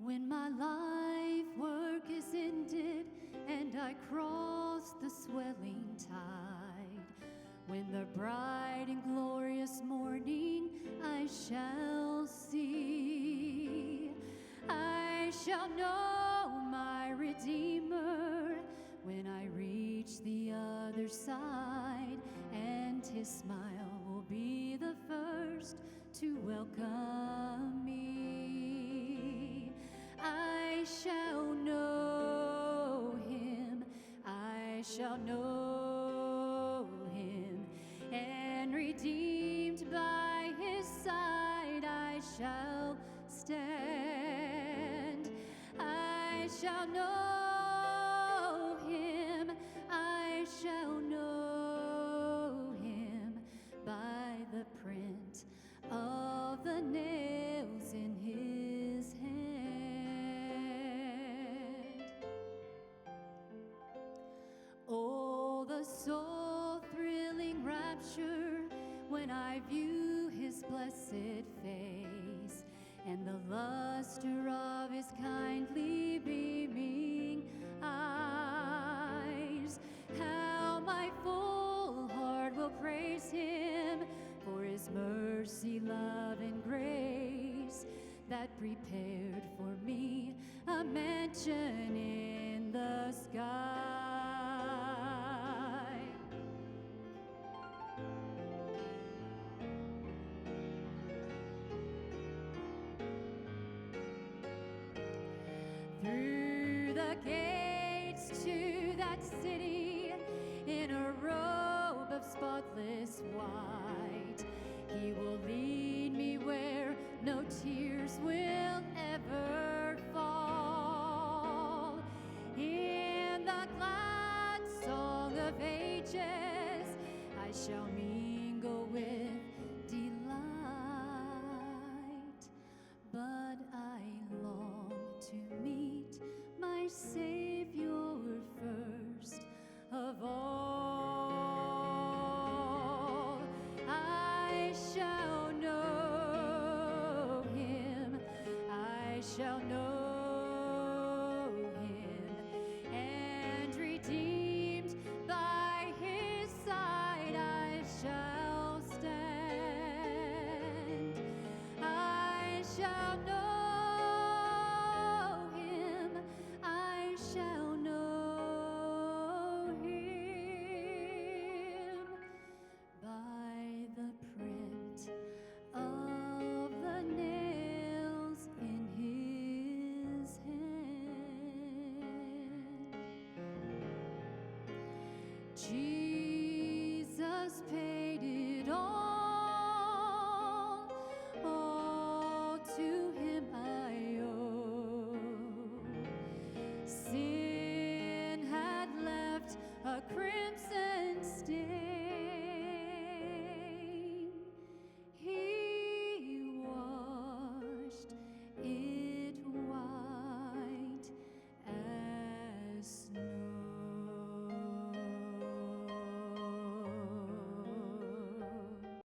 When my life work is ended and I cross the swelling tide, when the bright and glorious morning I shall see, I shall know my Redeemer when I reach the other side, and his smile will be the first to welcome me. I shall know him, I shall know him, and redeemed by his side I shall stand. I shall know him, I shall know him by the print of the nails in his hand. Oh, the soul-thrilling rapture when I view his blessed face, and the luster of his kindly beaming eyes. How my full heart will praise him for his mercy, love, and grace that prepared for me a mansion in the sky. Through the gates to that city, in a robe of spotless white, he will lead me where no tears will ever fall. In the glad song of ages, I shall mingle with delight, but I long to meet my Savior first of all. I shall know him, I shall know him, and redeemed by his side I shall stand. I shall know him, I shall know him by the print of the nails in his hand. Jesus paid